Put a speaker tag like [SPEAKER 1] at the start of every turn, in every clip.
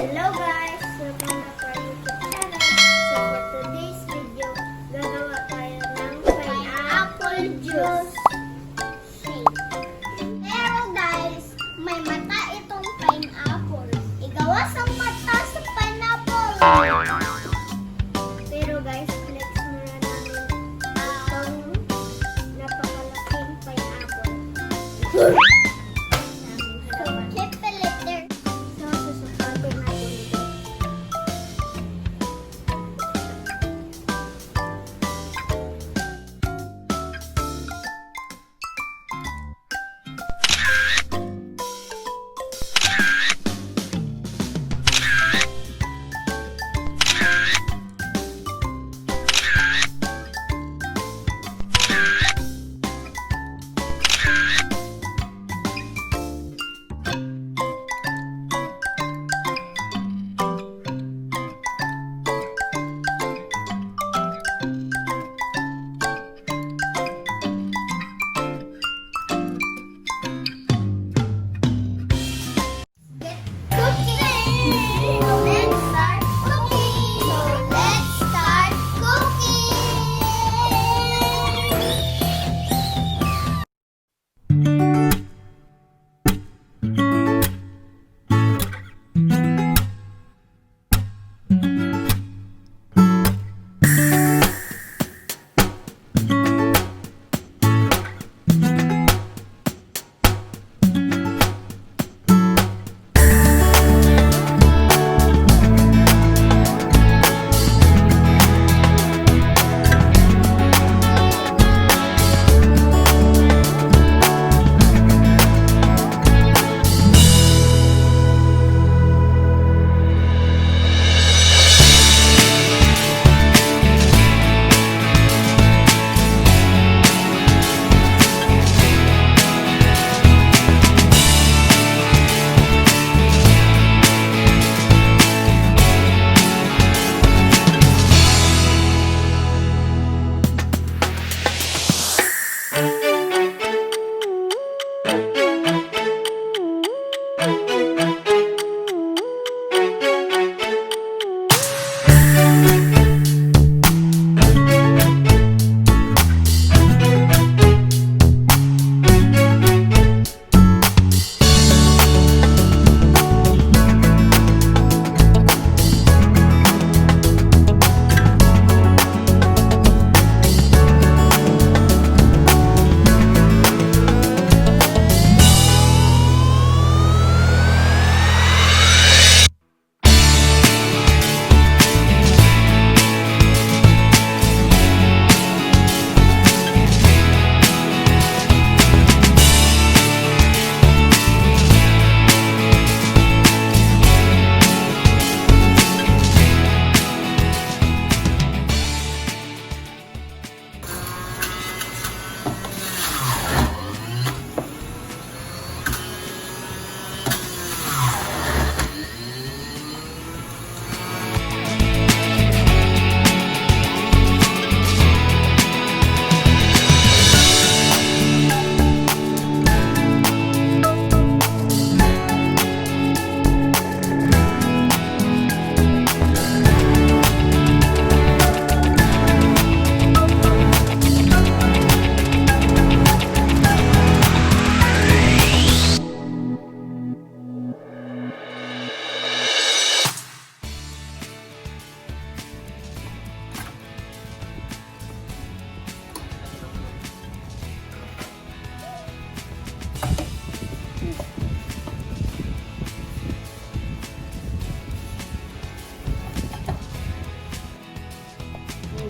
[SPEAKER 1] Hello guys! Welcome back to our YouTube channel. So for today's video, gagawa tayo ng pineapple juice shake. Pero guys, may mata itong pineapple. Igawa sa mata sa pineapple. Pero guys, flex muna namin itong napakalaking pineapple.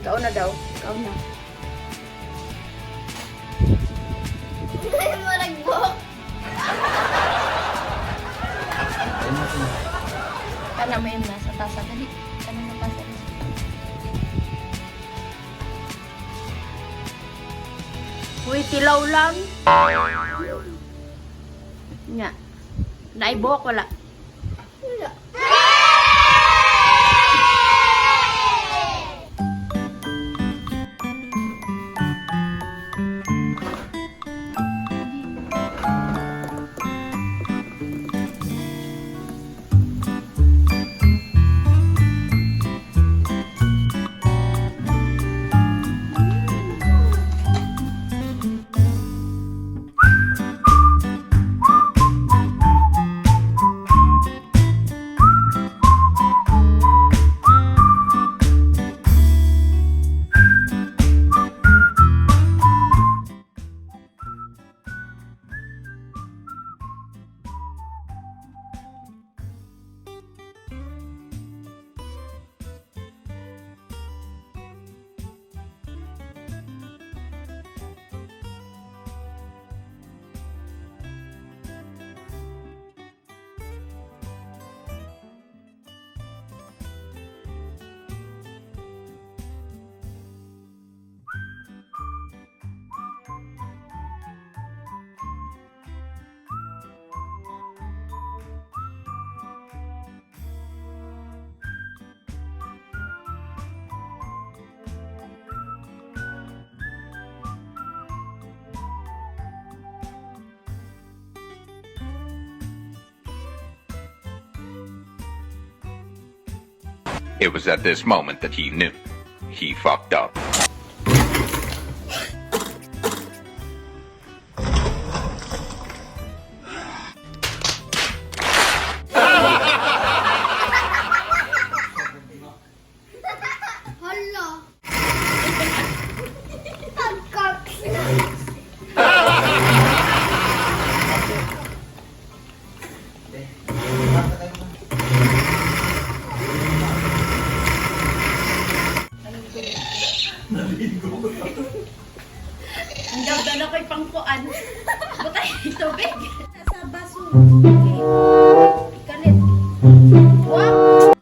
[SPEAKER 2] Ikaw na daw. Ikaw na.
[SPEAKER 1] Ay, malagbuhok.
[SPEAKER 2] Kana mo yun nasa tasa. Dali. Kana mo tasa. Uy, tilaw lang. Nga. Naibuhok wala.
[SPEAKER 1] Wala.
[SPEAKER 3] It was at this moment that he knew. He fucked up.
[SPEAKER 1] Hala. Pagkaks.
[SPEAKER 2] Ang ganda na ko'y pangkuan. Butay tubig.
[SPEAKER 1] Sa baso.
[SPEAKER 2] Kalit. Wow!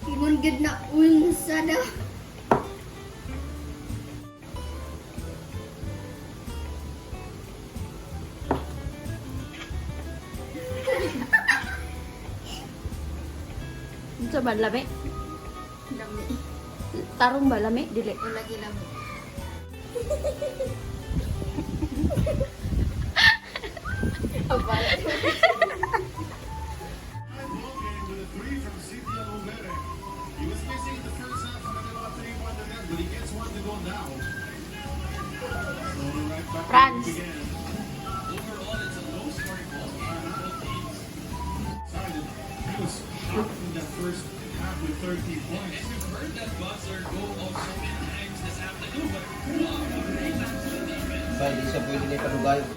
[SPEAKER 1] Ingon gid na unsa daw.
[SPEAKER 2] Unsa ba lami?
[SPEAKER 1] Lami.
[SPEAKER 2] Tarong ba lami? Dili.
[SPEAKER 1] Lagi lami.
[SPEAKER 2] Abal.
[SPEAKER 4] He was missing the first half of the 3-1 to them, but he gets one to go now. So right back
[SPEAKER 2] France.
[SPEAKER 4] again. Overall, it's a low-scoring ball game for both teams. Sorry, he was shocked in that first half with 13 points.
[SPEAKER 5] And we've heard that Butler go also in times this afternoon, but great times on defense.
[SPEAKER 6] Ba, hindi siya pwede na ipalugayo.